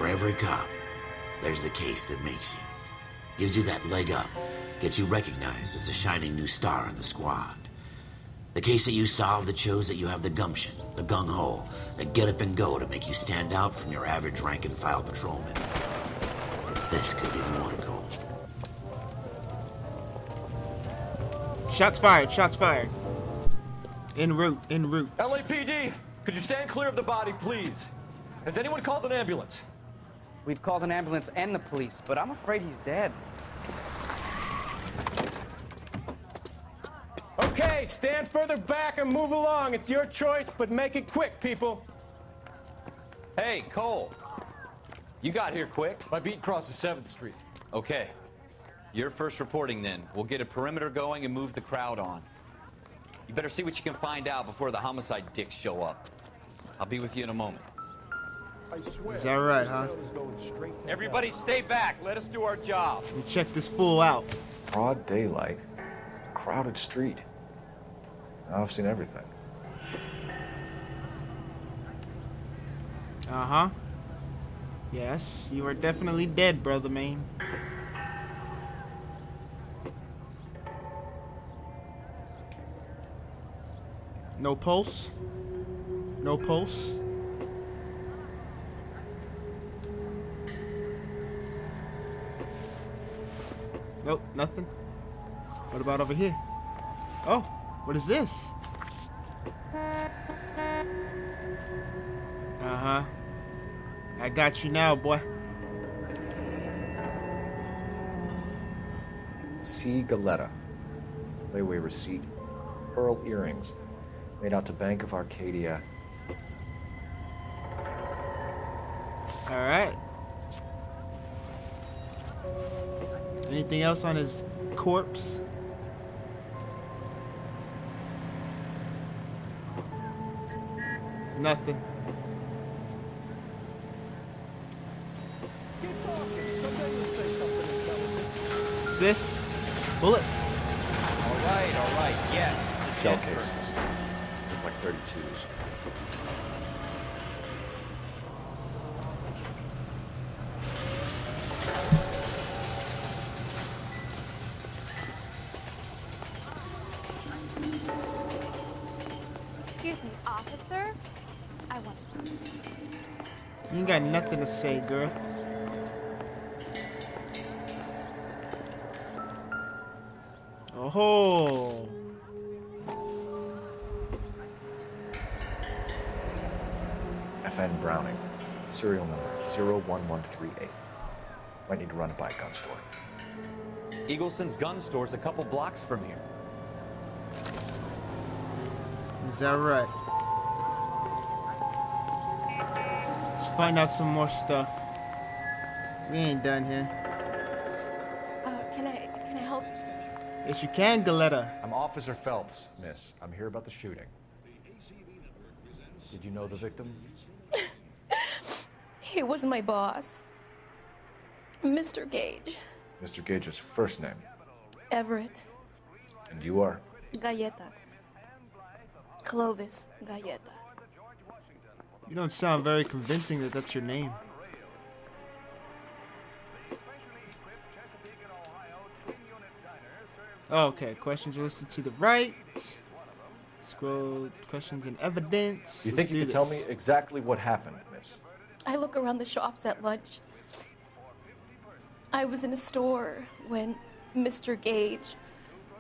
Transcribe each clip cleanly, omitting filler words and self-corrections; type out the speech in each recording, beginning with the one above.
For every cop, there's the case that makes you. Gives you that leg up. Gets you recognized as the shining new star in the squad. The case that you solve that shows that you have the gumption, the gung-ho, the get up and go to make you stand out from your average rank-and-file patrolman. This could be the one, Cole. Shots fired, shots fired. En route, en route. LAPD, could you stand clear of the body, please? Has anyone called an ambulance? We've called an ambulance and the police, but I'm afraid he's dead. Okay, stand further back and move along. It's your choice, but make it quick, people. Hey, Cole. You got here quick. My beat crosses 7th Street. Okay. You're first reporting then. We'll get a perimeter going and move the crowd on. You better see what you can find out before the homicide dicks show up. I'll be with you in a moment. Is that right, huh? Everybody stay back. Let us do our job. And check this fool out. Broad daylight, crowded street. Now I've seen everything. Uh-huh. Yes, you are definitely dead, brother man. No pulse. No pulse. Nope, nothing. What about over here? Oh, what is this? Uh-huh. I got you now, boy. C. Galetta. Layaway receipt. Pearl earrings. Made out to Bank of Arcadia. Alright. Anything else on his corpse? Nothing. Keep talking. Someday you'll say something intelligent. What's this? Bullets. All right. Yes, it's a Shell dead cases. person. These look like 32s. Excuse me, officer? I want to see. You ain't got nothing to say, girl. Oh. FN Browning. Serial number 01138. Might need to run it by a gun store. Eagleson's gun store's a couple blocks from here. Is that right? Let's find out some more stuff. We ain't done here. Can I help you, sir? Yes, you can, Galetta. I'm Officer Phelps, miss. I'm here about the shooting. Did you know the victim? He was my boss, Mr. Gage. Mr. Gage's first name. Everett. And you are? Galleta. Clovis Galleta. You don't sound very convincing that that's your name. Okay, questions are listed to the right. Scroll questions and evidence. You Let's think you do can tell this. me exactly what happened, miss? I look around the shops at lunch. I was in a store when Mr. Gage,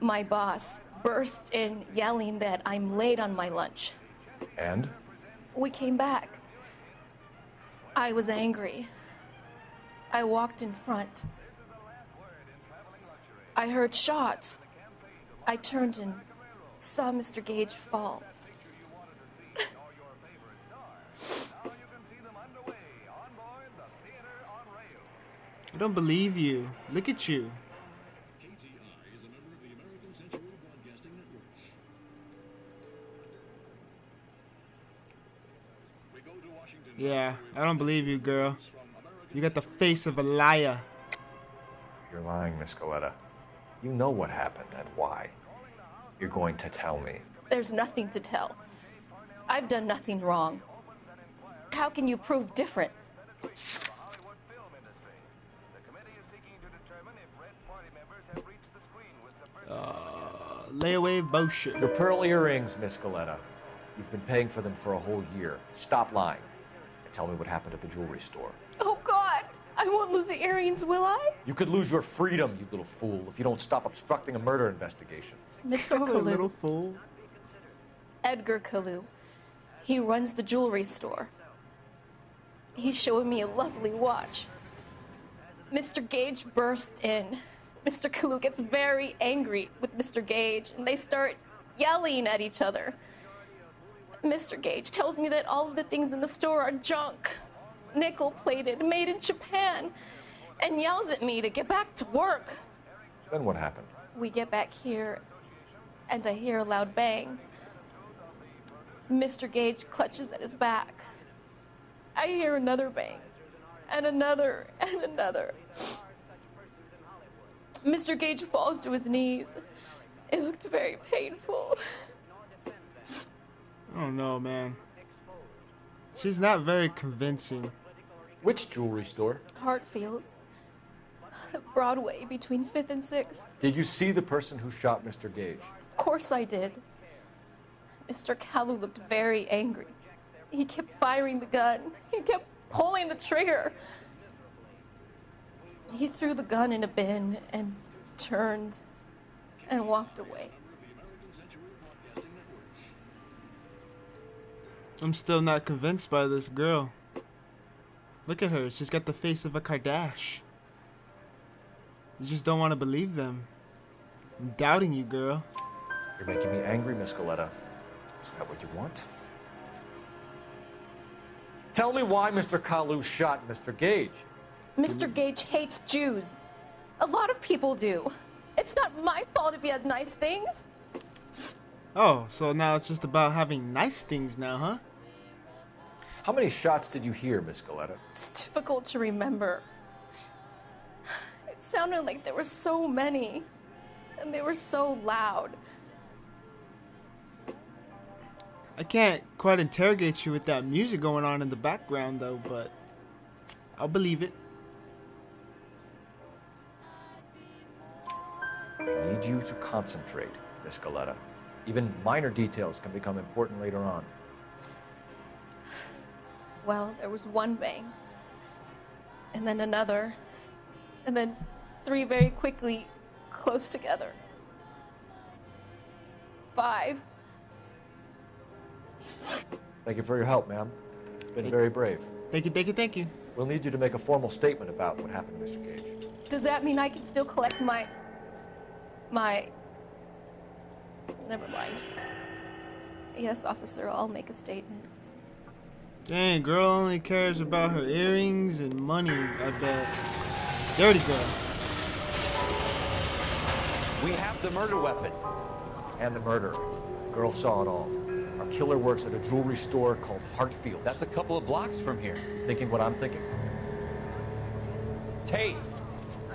my boss, bursts in yelling that I'm late on my lunch. And? We came back. I was angry. I walked in front. I heard shots. I turned and saw Mr. Gage fall. I don't believe you. Look at you. Yeah, I don't believe you, girl. You got the face of a liar. You're lying, Miss Galetta. You know what happened and why. You're going to tell me. There's nothing to tell. I've done nothing wrong. How can you prove different? Layaway bullshit. Your pearl earrings, Miss Galetta. You've been paying for them for a whole year. Stop lying and tell me what happened at the jewelry store. Oh, God. I won't lose the earrings, will I? You could lose your freedom, you little fool, if you don't stop obstructing a murder investigation. Mr. Oh, Kalu. little fool. Edgar Kalu. He runs the jewelry store. He's showing me a lovely watch. Mr. Gage bursts in. Mr. Kalu gets very angry with Mr. Gage, and they start yelling at each other. Mr. Gage tells me that all of the things in the store are junk, nickel-plated, made in Japan, and yells at me to get back to work. Then what happened? We get back here, and I hear a loud bang. Mr. Gage clutches at his back. I hear another bang, and another, and another. Mr. Gage falls to his knees. It looked very painful. I don't know, man. She's not very convincing. Which jewelry store? Hartfield's. Broadway, between 5th and 6th. Did you see the person who shot Mr. Gage? Of course I did. Mr. Kalu looked very angry. He kept firing the gun. He kept pulling the trigger. He threw the gun in a bin and turned and walked away. I'm still not convinced by this girl. Look at her. She's got the face of a Kardashian. You just don't want to believe them. I'm doubting you, girl. You're making me angry, Miss Galetta. Is that what you want? Tell me why Mr. Kalu shot Mr. Gage. Mr. Gage hates Jews. A lot of people do. It's not my fault if he has nice things. Oh, so now it's just about having nice things now, huh? How many shots did you hear, Miss Galetta? It's difficult to remember. It sounded like there were so many, and they were so loud. I can't quite interrogate you with that music going on in the background, though, but I'll believe it. I need you to concentrate, Miss Galetta. Even minor details can become important later on. Well, there was one bang, and then another, and then 3 very quickly, close together. 5. Thank you for your help, ma'am. You've been very brave. Thank you, thank you, thank you. We'll need you to make a formal statement about what happened to Mr. Gage. Does that mean I can still collect my... Never mind. Yes, officer, I'll make a statement. Dang, girl only cares about her earrings and money, I bet. Dirty girl. We have the murder weapon. And the murder. The girl saw it all. Our killer works at a jewelry store called Hartfield. That's a couple of blocks from here. Thinking what I'm thinking. Tate,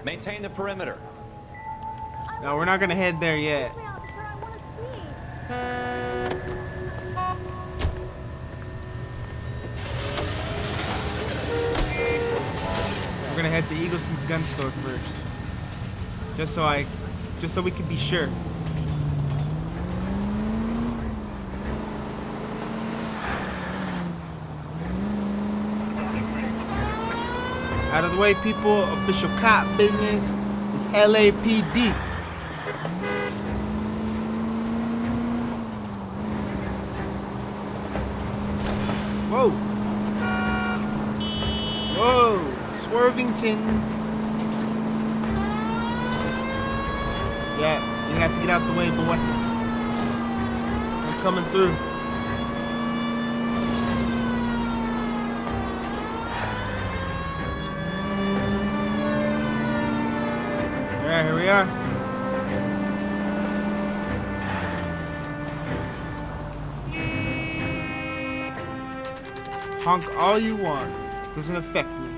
maintain the perimeter. No, we're not gonna head there yet. We're gonna head to Eagleson's gun store first. Just so we can be sure. Out of the way, people. Official cop business is LAPD. Whoa. Whoa. Swervington. Yeah, you have to get out the way, boy. I'm coming through. Alright, here we are. Honk all you want. Doesn't affect me.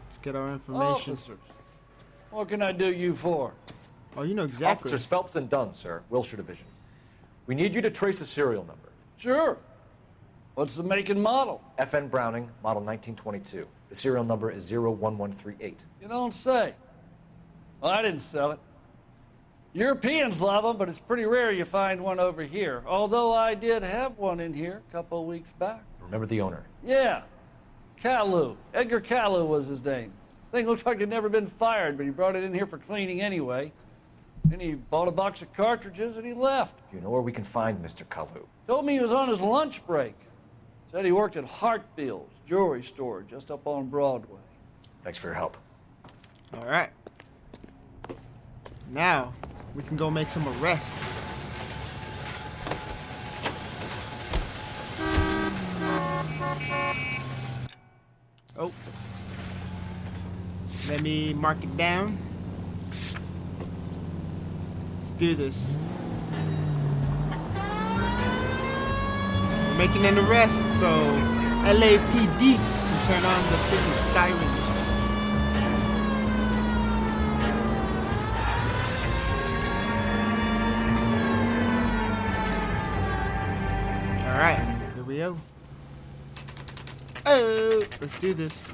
Let's get our information. Officers, what can I do you for? Oh, you know exactly. Officers Phelps and Dunn, sir. Wilshire Division. We need you to trace a serial number. Sure. What's the make and model? FN Browning, model 1922. The serial number is 01138. You don't say. Well, I didn't sell it. Europeans love them, but it's pretty rare you find one over here. Although I did have one in here a couple of weeks back. Remember the owner? Yeah. Kalu. Edgar Kalu was his name. Thing looked like he'd never been fired, but he brought it in here for cleaning anyway. Then he bought a box of cartridges and he left. Do you know where we can find Mr. Kalu? Told me he was on his lunch break. Said he worked at Hartfield's jewelry store just up on Broadway. Thanks for your help. All right. Now we can go make some arrests. Oh. Let me mark it down. Let's do this. We're making an arrest, so LAPD can turn on the freaking sirens. Alright, here we go. Oh, let's do this.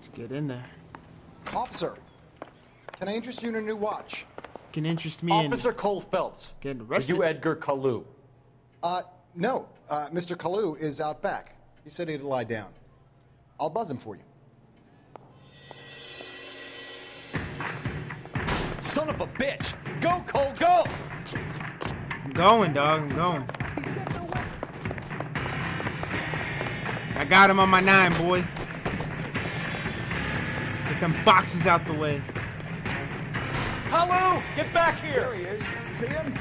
Let's get in there. Officer, can I interest you in a new watch? Can interest me Officer Cole Phelps. Getting Are arrested. you Edgar Kalu? No. Mr. Kalu is out back. He said he'd lie down. I'll buzz him for you. Son of a bitch! Go, Cole, go! I'm going, dog. I'm going. I got him on my 9, boy. Get them boxes out the way. Kalu, get back here! There he is. You see him?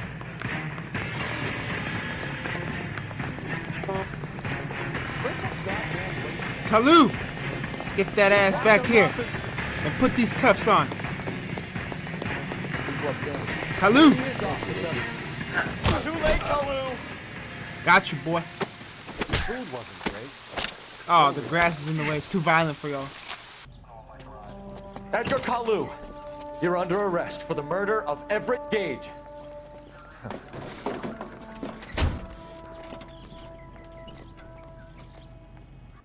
Kalu! Get that ass back here. And put these cuffs on. Kalu! Too late, Kalu! Got you, boy. Food wasn't great. Oh, the grass is in the way. It's too violent for y'all. Edgar Kalu, you're under arrest for the murder of Everett Gage.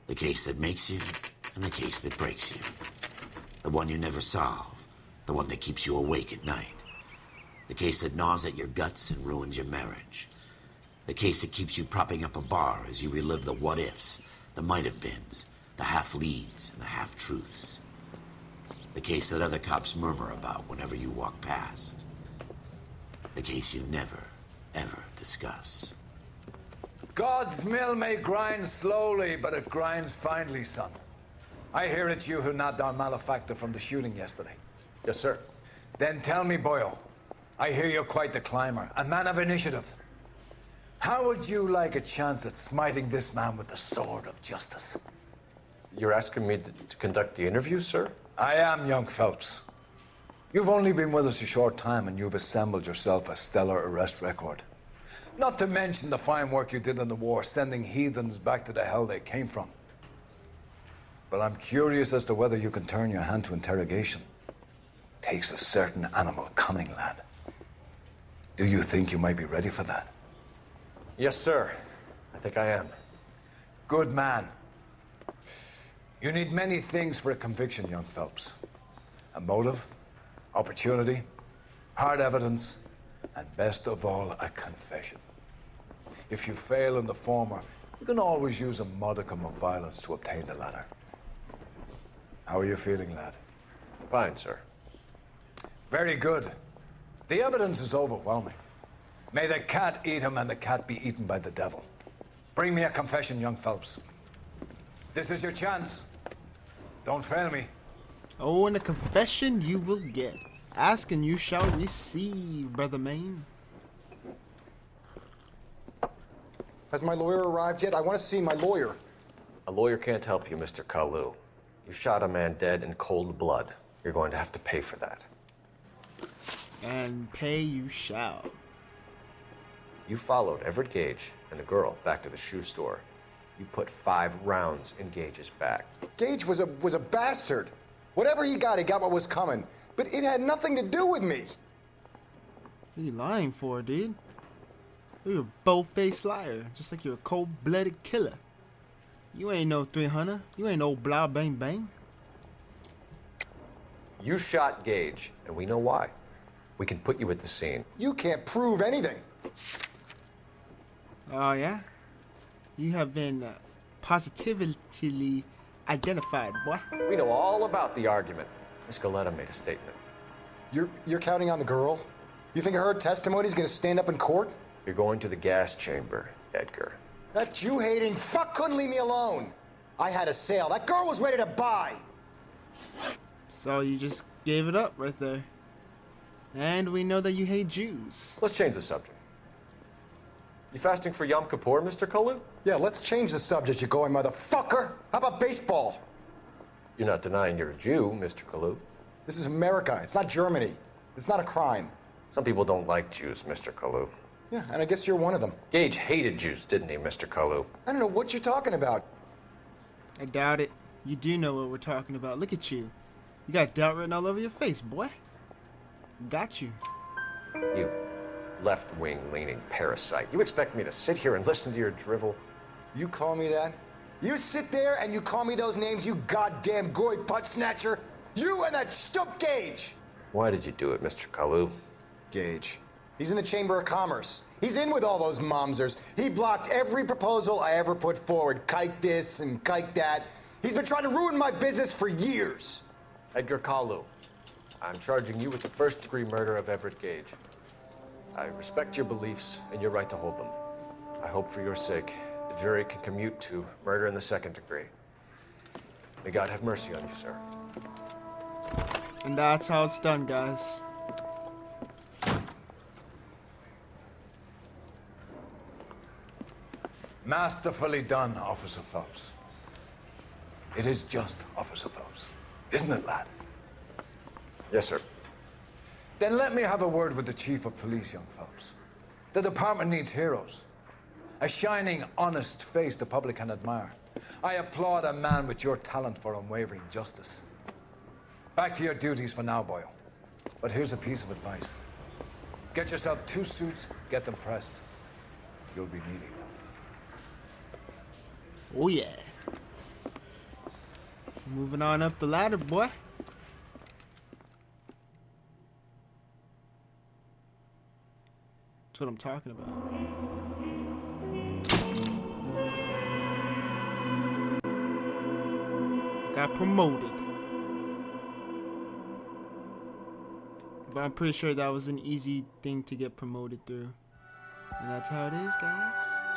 The case that makes you, and the case that breaks you. The one you never solve, the one that keeps you awake at night. The case that gnaws at your guts and ruins your marriage. The case that keeps you propping up a bar as you relive the what-ifs, the might-have-beens, the half-leads, and the half-truths. The case that other cops murmur about whenever you walk past. The case you never, ever discuss. God's mill may grind slowly, but it grinds finely, son. I hear it's you who nabbed our malefactor from the shooting yesterday. Yes, sir. Then tell me, boyo, I hear you're quite the climber, a man of initiative. How would you like a chance at smiting this man with the sword of justice? You're asking me to conduct the interview, sir? I am, young Phelps. You've only been with us a short time, and you've assembled yourself a stellar arrest record. Not to mention the fine work you did in the war, sending heathens back to the hell they came from. But I'm curious as to whether you can turn your hand to interrogation. Takes a certain animal cunning, lad. Do you think you might be ready for that? Yes, sir. I think I am. Good man. You need many things for a conviction, young Phelps. A motive, opportunity, hard evidence, and best of all, a confession. If you fail in the former, you can always use a modicum of violence to obtain the latter. How are you feeling, lad? Fine, sir. Very good. The evidence is overwhelming. May the cat eat him and the cat be eaten by the devil. Bring me a confession, young Phelps. This is your chance. Don't fail me. Oh, and a confession you will get. Ask and you shall receive, brother man. Has my lawyer arrived yet? I want to see my lawyer. A lawyer can't help you, Mr. Kalu. You shot a man dead in cold blood. You're going to have to pay for that. And pay you shall. You followed Everett Gage and the girl back to the shoe store. You put 5 rounds in Gage's back. Gage was a bastard. Whatever he got what was coming. But it had nothing to do with me. What are you lying for, dude? You're a bold-faced liar, just like you're a cold-blooded killer. You ain't no 300. You ain't no blah bang bang. You shot Gage, and we know why. We can put you at the scene. You can't prove anything. Oh, yeah? You have been positively identified, boy. We know all about the argument. Miss Galetta made a statement. You're counting on the girl? You think her testimony is going to stand up in court? You're going to the gas chamber, Edgar. That Jew-hating fuck couldn't leave me alone. I had a sale. That girl was ready to buy. So you just gave it up right there. And we know that you hate Jews. Let's change the subject. You fasting for Yom Kippur, Mr. Kalu? Yeah, let's change the subject, you going motherfucker. How about baseball? You're not denying you're a Jew, Mr. Kalu. This is America. It's not Germany. It's not a crime. Some people don't like Jews, Mr. Kalu. Yeah, and I guess you're one of them. Gage hated Jews, didn't he, Mr. Kalu? I don't know what you're talking about. I doubt it. You do know what we're talking about. Look at you. You got doubt written all over your face, boy. Got you. You left-wing leaning parasite. You expect me to sit here and listen to your drivel? You call me that? You sit there and you call me those names, you goddamn goy butt snatcher? You and that stup Gage! Why did you do it, Mr. Kalu? Gage. He's in the Chamber of Commerce. He's in with all those momsers. He blocked every proposal I ever put forward. Kike this and kike that. He's been trying to ruin my business for years. Edgar Kalu, I'm charging you with the first-degree murder of Everett Gage. I respect your beliefs and your right to hold them. I hope for your sake the jury can commute to murder in the second degree. May God have mercy on you, sir. And that's how it's done, guys. Masterfully done, Officer Phelps. It is just Officer Phelps, isn't it, lad? Yes, sir. Then let me have a word with the Chief of Police, young Phelps. The department needs heroes. A shining, honest face the public can admire. I applaud a man with your talent for unwavering justice. Back to your duties for now, Boyle. But here's a piece of advice. Get yourself 2 suits, get them pressed. You'll be needing them. Oh, yeah. Moving on up the ladder, boy. That's what I'm talking about. Got promoted. But I'm pretty sure that was an easy thing to get promoted through. And that's how it is, guys.